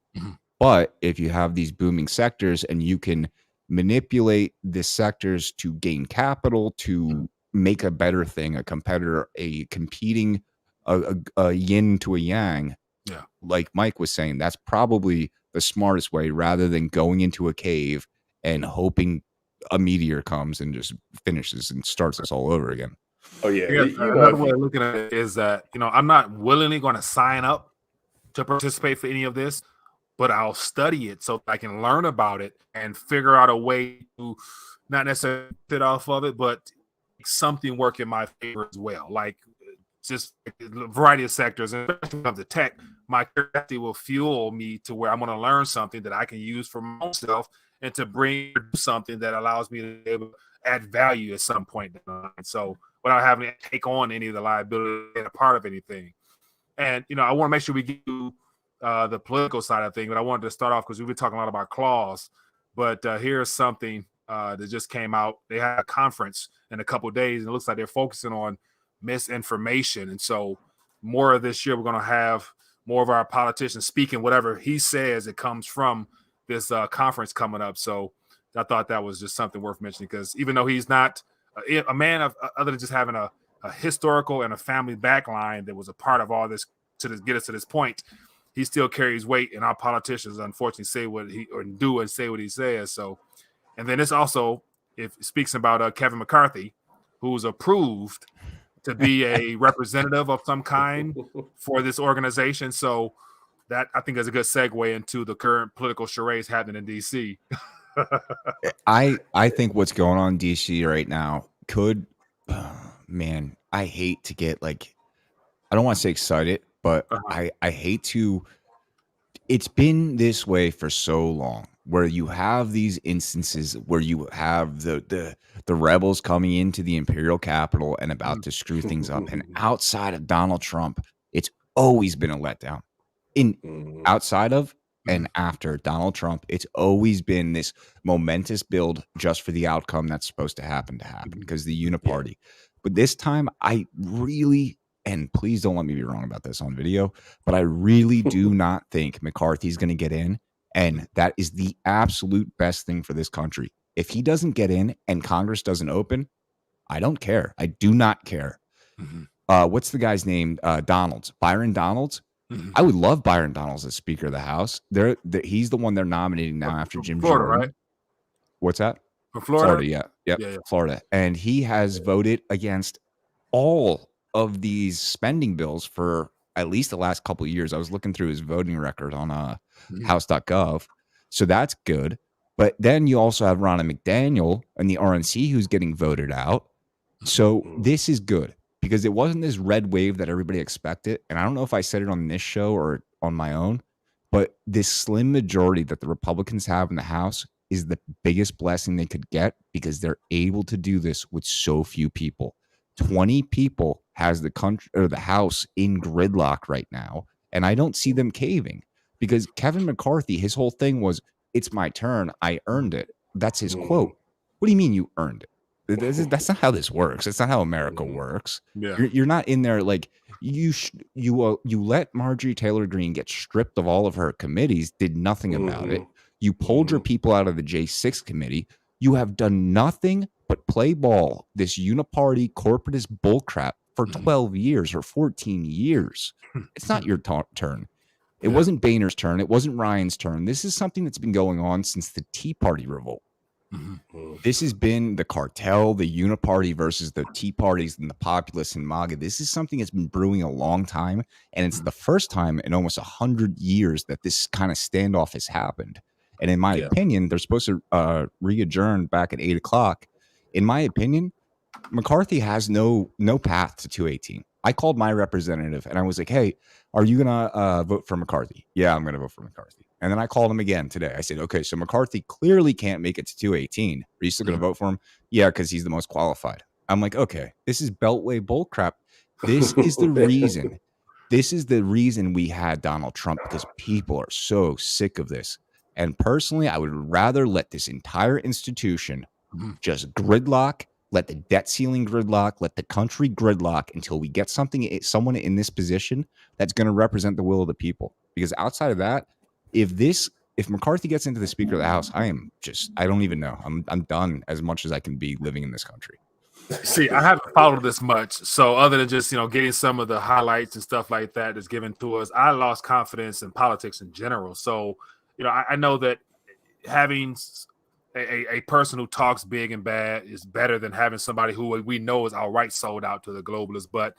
But if you have these booming sectors and you can manipulate the sectors to gain capital, to make a better thing, a competitor, a competing, a yin to a yang. Yeah. Like Mike was saying, that's probably the smartest way, rather than going into a cave and hoping a meteor comes and just finishes and starts us all over again. Oh yeah. Another way of looking at it is that, I'm not willingly going to sign up to participate for any of this, but I'll study it so I can learn about it and figure out a way to not necessarily fit off of it, but something work in my favor as well. Like, just a variety of sectors, and especially when it comes to tech, my curiosity will fuel me to where I'm going to learn something that I can use for myself and to bring something that allows me to be able to add value at some point. So without having to take on any of the liability and a part of anything. And, I want to make sure we get to the political side of things, but I wanted to start off because we've been talking a lot about claws. But here's something that just came out. They had a conference in a couple of days, and it looks like they're focusing on misinformation. And so more of this year, we're going to have more of our politicians speaking whatever he says it comes from this conference coming up. So I thought that was just something worth mentioning, because even though he's not a man of other than just having a historical and a family backline that was a part of all this to get us to this point, he still carries weight, and our politicians unfortunately say what he or do and say what he says. So, and then it's also, it speaks about Kevin McCarthy, who was approved to be a representative of some kind for this organization. So that, I think, is a good segue into the current political charades happening in DC. I think what's going on in DC right now could, man, I hate to get, like, I don't want to say excited, but I hate to. It's been this way for so long, where you have these instances where you have the rebels coming into the Imperial Capitol and about to screw things up. And outside of Donald Trump, it's always been a letdown. Outside of and after Donald Trump, it's always been this momentous build just for the outcome that's supposed to happen because the uniparty. But this time, I really, and please don't let me be wrong about this on video, but I really do not think McCarthy's going to get in. And that is the absolute best thing for this country. If he doesn't get in and Congress doesn't open, I don't care. I do not care. What's the guy's name? Byron Donalds. I would love Byron Donalds as Speaker of the House. He's the one they're nominating now after Jim Florida, Jordan. right? What's that? For Florida? Yeah, Florida. And he has voted against all of these spending bills for at least the last couple of years. I was looking through his voting record on house.gov. So that's good. But then you also have Ronna McDaniel and the RNC who's getting voted out. So this is good, because it wasn't this red wave that everybody expected. And I don't know if I said it on this show or on my own, but this slim majority that the Republicans have in the House is the biggest blessing they could get, because they're able to do this with so few people. 20 people has the country or the House in gridlock right now. And I don't see them caving, because Kevin McCarthy, his whole thing was, it's my turn. I earned it. That's his quote. What do you mean you earned it? That's not how this works. It's not how America works. Yeah. You're not in there like you let Marjorie Taylor Greene get stripped of all of her committees, did nothing about it. You pulled your people out of the J6 committee. You have done nothing but play ball, this uniparty corporatist bullcrap for 12 years or 14 years. It's not your turn. It wasn't Boehner's turn. It wasn't Ryan's turn. This is something that's been going on since the Tea Party revolt. This has been the cartel, the uniparty versus the Tea Parties and the populists and MAGA. This is something that's been brewing a long time, and it's the first time in almost 100 years that this kind of standoff has happened. And in my opinion, they're supposed to re-adjourn back at 8 o'clock. In my opinion, McCarthy has no path to 218. I called my representative and I was like, hey, are you going to vote for McCarthy? Yeah, I'm going to vote for McCarthy. And then I called him again today. I said, okay, so McCarthy clearly can't make it to 218. Are you still going to vote for him? Yeah, because he's the most qualified. I'm like, okay, this is Beltway bullcrap. This is the reason. This is the reason we had Donald Trump, because people are so sick of this. And personally, I would rather let this entire institution just gridlock, let the debt ceiling gridlock, let the country gridlock until we get someone in this position that's going to represent the will of the people. Because outside of that, if McCarthy gets into the Speaker of the House, I don't even know. I'm done as much as I can be living in this country. See, I haven't followed this much. So other than just, getting some of the highlights and stuff like that that's given to us, I lost confidence in politics in general. So, I know that having a person who talks big and bad is better than having somebody who we know is outright sold out to the globalists. But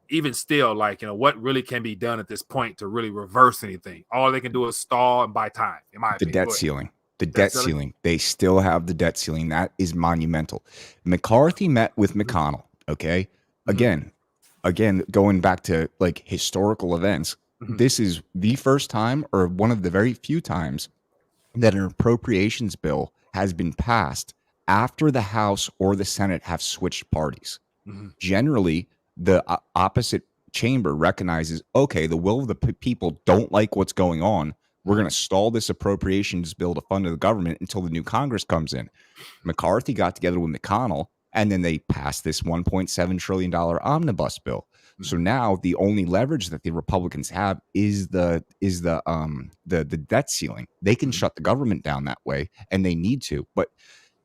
even still, what really can be done at this point to really reverse anything? All they can do is stall and buy time, in my opinion. Debt ceiling. The debt ceiling. They still have the debt ceiling. That is monumental. McCarthy met with McConnell. Okay. Again, going back to historical events, this is the first time or one of the very few times that an appropriations bill has been passed after the House or the Senate have switched parties. Generally, the opposite chamber recognizes, okay, the will of the people don't like what's going on. We're going to stall this appropriations bill to fund the government until the new Congress comes in. McCarthy got together with McConnell, and then they passed this $1.7 trillion omnibus bill. So now the only leverage that the Republicans have is the debt ceiling. They can shut the government down that way, and they need to. But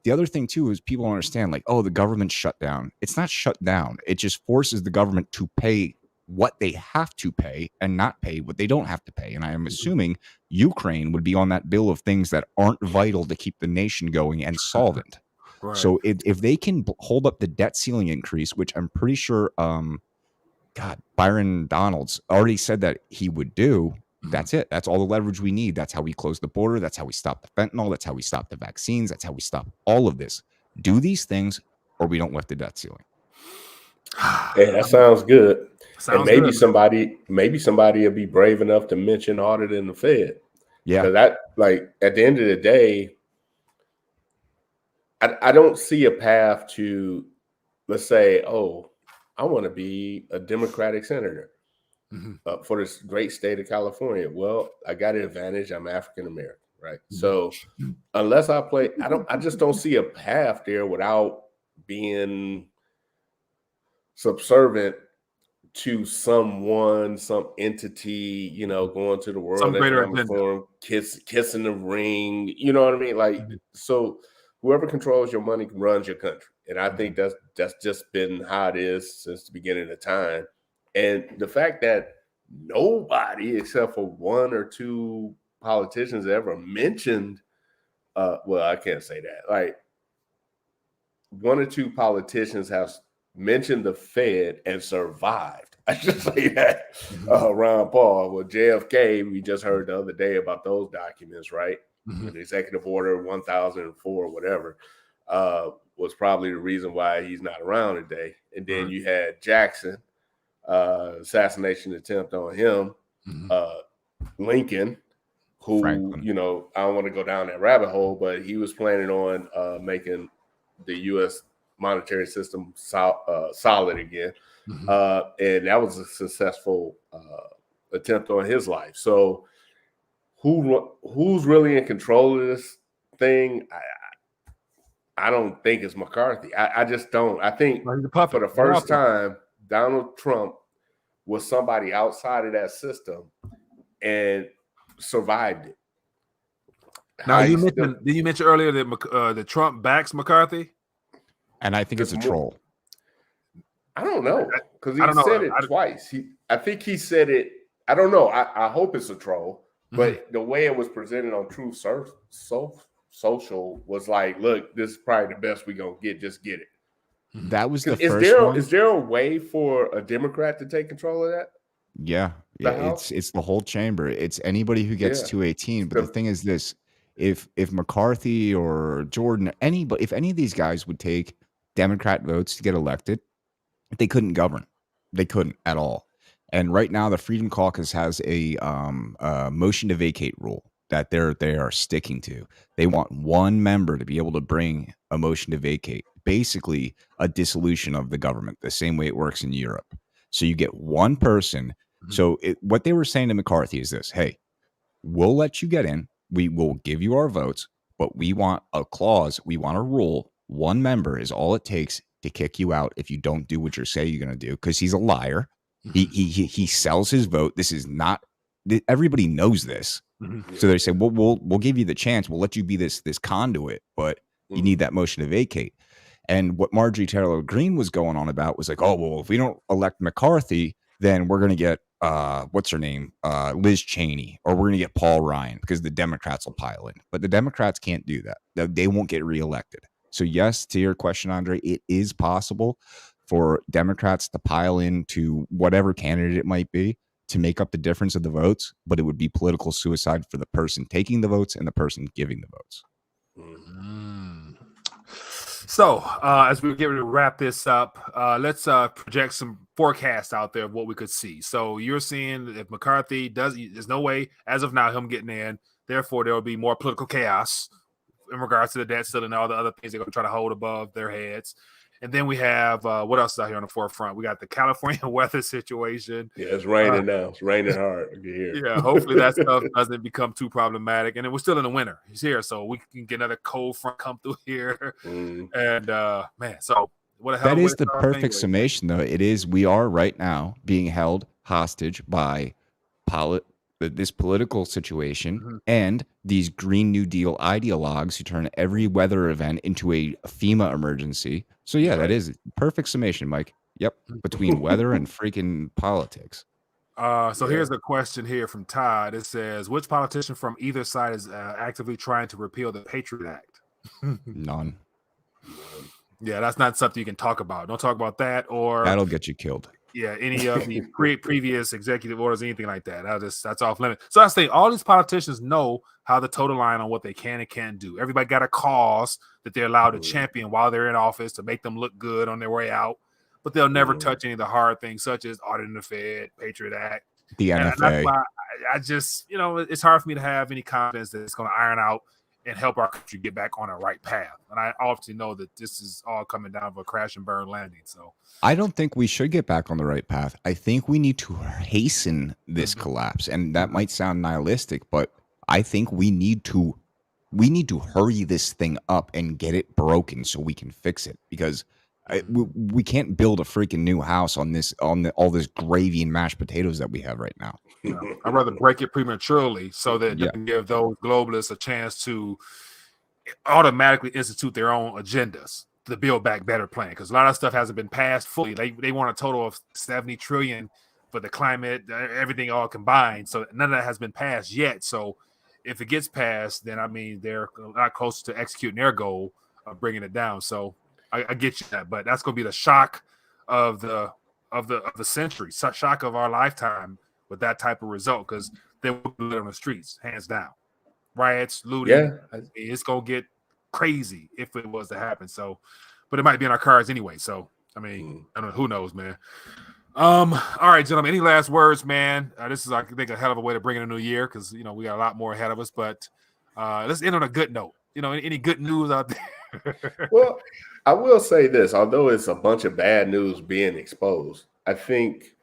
the other thing too is people don't understand, the government's shut down. It's not shut down. It just forces the government to pay what they have to pay and not pay what they don't have to pay. And I am assuming Ukraine would be on that bill of things that aren't vital to keep the nation going and solvent. Right. So if they can hold up the debt ceiling increase, which I'm pretty sure, Byron Donalds already said that he would do, that's it. That's all the leverage we need. That's how we close the border. That's how we stop the fentanyl. That's how we stop the vaccines. That's how we stop all of this. Do these things or we don't lift the debt ceiling. Hey, that sounds good. Sounds and maybe good. somebody will be brave enough to mention audit in the Fed. Yeah. Because at the end of the day, I don't see a path to, let's say, I want to be a Democratic senator for this great state of California. Well, I got an advantage. I'm African American, right? So unless I just don't see a path there without being subservient to someone, some entity, going to the World Economic Forum, kissing the ring. You know what I mean? So whoever controls your money runs your country. And I think that's just been how it is since the beginning of time. And the fact that nobody except for one or two politicians ever mentioned, well, I can't say that. One or two politicians have mentioned the Fed and survived. I should say that. Ron Paul, well, JFK, we just heard the other day about those documents, right? The executive order 1004, whatever, was probably the reason why he's not around today. And then you had Jackson, assassination attempt on him, Lincoln, who, Franklin. I don't want to go down that rabbit hole, but he was planning on making the U.S. monetary system solid again. And that was a successful attempt on his life. So who's really in control of this thing? I don't think it's McCarthy. I just don't. I think for the first time, Donald Trump was somebody outside of that system and survived it. Now, did you mention earlier that Trump backs McCarthy? And I think it's a troll. I don't know, because he said it twice. I think he said it. I don't know. I hope it's a troll, but the way it was presented on Truth Social was like, look, this is probably the best we're going to get. Just get it. That was the first one. Is there a way for a Democrat to take control of that? Yeah. It's the whole chamber. It's anybody who gets 218. But the thing is this, if McCarthy or Jordan, if any of these guys would take Democrat votes to get elected, they couldn't govern. They couldn't at all. And right now, the Freedom Caucus has a motion to vacate rule that they are sticking to. They want one member to be able to bring a motion to vacate, basically a dissolution of the government, the same way it works in Europe. So you get one person. So what they were saying to McCarthy is this: hey, we'll let you get in. We will give you our votes, but we want a clause. We want a rule. One member is all it takes to kick you out if you don't do what you say you're going to do, because he's a liar. He sells his vote. This is not. Everybody knows this. So they say, well, we'll give you the chance. We'll let you be this conduit, but you need that motion to vacate. And what Marjorie Taylor Greene was going on about was like, oh, well, if we don't elect McCarthy, then we're going to get what's her name, Liz Cheney, or we're going to get Paul Ryan, because the Democrats will pile in. But the Democrats can't do that. They won't get reelected. So yes, to your question, Andre, it is possible for Democrats to pile into whatever candidate it might be to make up the difference of the votes, but it would be political suicide for the person taking the votes and the person giving the votes. So as we get ready to wrap this up, let's project some forecasts out there of what we could see. So you're seeing if McCarthy there's no way as of now him getting in, therefore there will be more political chaos in regards to the debt ceiling and all the other things they're going to try to hold above their heads. And then we have what else is out here on the forefront? We got the California weather situation. Yeah, it's raining now. It's raining hard. Yeah, hopefully that stuff doesn't become too problematic. And then we're still in the winter. It's here, so we can get another cold front come through here. And man, so what a hell that is the perfect summation, though. It is. We are right now being held hostage by this political situation and these Green New Deal ideologues who turn every weather event into a FEMA emergency. So yeah, that is perfect summation, Mike. Yep, between weather and freaking politics. So here's a question here from Todd. It says, which politician from either side is actively trying to repeal the Patriot Act? None. Yeah, that's not something you can talk about. Don't talk about that, or that'll get you killed. Yeah, any of the previous executive orders, anything like that. That's off limit. So I say all these politicians know how to toe the line on what they can and can't do. Everybody got a cause that they're allowed to champion while they're in office to make them look good on their way out, but they'll never touch any of the hard things such as auditing the Fed, Patriot Act, the NFA. And that's why I just, it's hard for me to have any confidence that it's going to iron out and help our country get back on a right path. And I obviously know that this is all coming down to a crash and burn landing. So I don't think we should get back on the right path. I think we need to hasten this collapse. And that might sound nihilistic, but I think we need to hurry this thing up and get it broken so we can fix it, because we can't build a freaking new house on all this gravy and mashed potatoes that we have right now. I'd rather break it prematurely so that they can give those globalists a chance to automatically institute their own agendas to build back better plan, because a lot of stuff hasn't been passed fully. They want a total of 70 trillion for the climate, everything all combined. So none of that has been passed yet. So if it gets passed, then I mean they're a lot closer to executing their goal of bringing it down. So I get you that, but that's going to be the shock of the century, shock of our lifetime with that type of result, because they will be lit on the streets, hands down. Riots, looting. Yeah. It's going to get crazy if it was to happen. So, but it might be in our cards anyway. So, I mean, I don't know. Who knows, man? All right, gentlemen. Any last words, man? This is, I think, a hell of a way to bring in a new year, because we got a lot more ahead of us. But let's end on a good note. Any good news out there? Well, I will say this: although it's a bunch of bad news being exposed, I think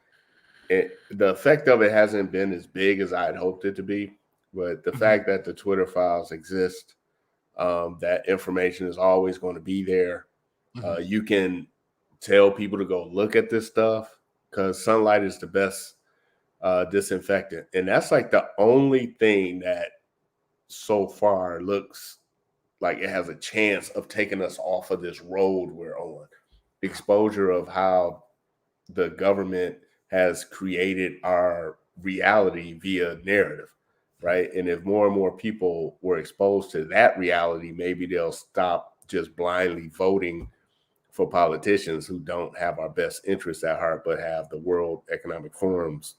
the effect of it hasn't been as big as I had hoped it to be. But the fact that the Twitter files exist That information is always going to be there. You can tell people to go look at this stuff because sunlight is the best disinfectant. And that's like the only thing that so far looks like it has a chance of taking us off of this road we're on. Exposure of how the government has created our reality via narrative, right? And if more and more people were exposed to that reality, maybe they'll stop just blindly voting for politicians who don't have our best interests at heart, but have the World Economic Forum's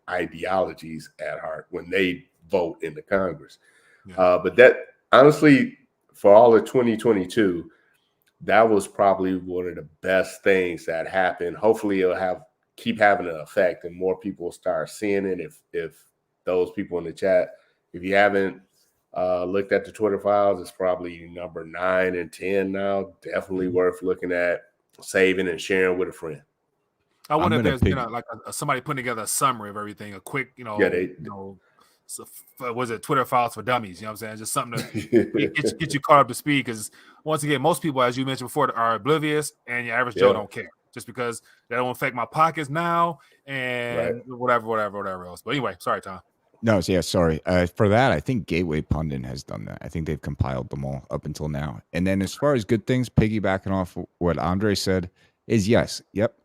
ideologies at heart when they vote in the Congress. Yeah. But that, honestly, for all of 2022, that was probably one of the best things that happened. Hopefully it'll keep having an effect and more people will start seeing it. If those people in the chat, if you haven't looked at the Twitter files, it's probably number 9 and 10 now. Definitely worth looking at, saving and sharing with a friend. I wonder if there's been somebody putting together a summary of everything, a quick, was it Twitter files for dummies? You know what I'm saying? Just something to get you caught up to speed. Because once again, most people, as you mentioned before, are oblivious, and your average Joe don't care just because that don't affect my pockets now and whatever else. But anyway, sorry, Tom. No, yeah, sorry. For that, I think Gateway Pundit has done that. I think they've compiled them all up until now. And then as far as good things, piggybacking off what Andre said, is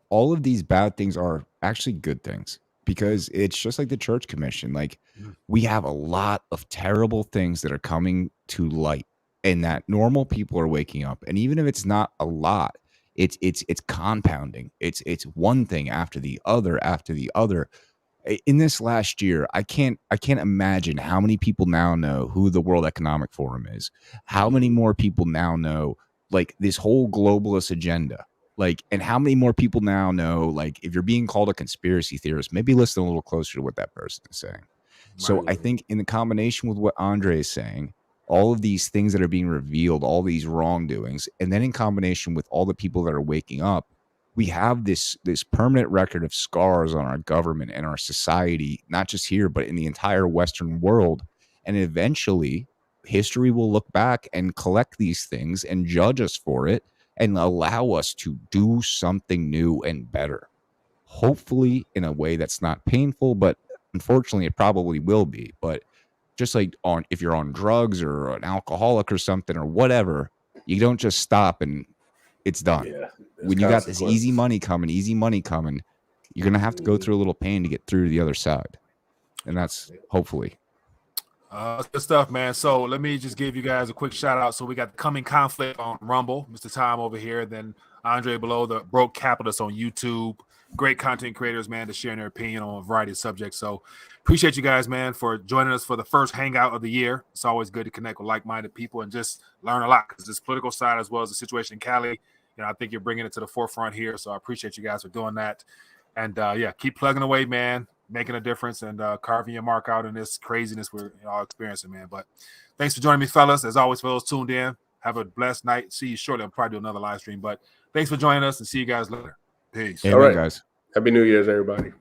all of these bad things are actually good things. Because it's just like the church commission. Like we have a lot of terrible things that are coming to light and that normal people are waking up. And even if it's not a lot, it's compounding. It's one thing after the other. In this last year, I can't imagine how many people now know who the World Economic Forum is. How many more people now know like this whole globalist agenda. Like, and how many more people now know, like, if you're being called a conspiracy theorist, maybe listen a little closer to what that person is saying. So I think in the combination with what Andre is saying, all of these things that are being revealed, all these wrongdoings, and then in combination with all the people that are waking up, we have this permanent record of scars on our government and our society, not just here, but in the entire Western world. And eventually history will look back and collect these things and judge us for it and allow us to do something new and better. Hopefully in a way that's not painful, but unfortunately it probably will be. But just like if you're on drugs or an alcoholic or something or whatever, you don't just stop and it's done. Yeah, when you got this easy money coming, you're going to have to go through a little pain to get through to the other side. And that's hopefully. Good stuff, man. So let me just give you guys a quick shout out. So we got the Coming Conflict on Rumble, Mr. Tom over here, then Andre below, the Broke Capitalist on YouTube. Great content creators, man, to share their opinion on a variety of subjects. So appreciate you guys, man, for joining us for the first Hangout of the year. It's always good to connect with like-minded people and just learn a lot because this political side as well as the situation in Cali, I think you're bringing it to the forefront here. So I appreciate you guys for doing that. And keep plugging away, man, making a difference and carving your mark out in this craziness we're all experiencing, man. But thanks for joining me, fellas. As always, for those tuned in, have a blessed night. See you shortly. I'll probably do another live stream. But thanks for joining us and see you guys later. Peace. All right, guys. Happy New Year's, everybody.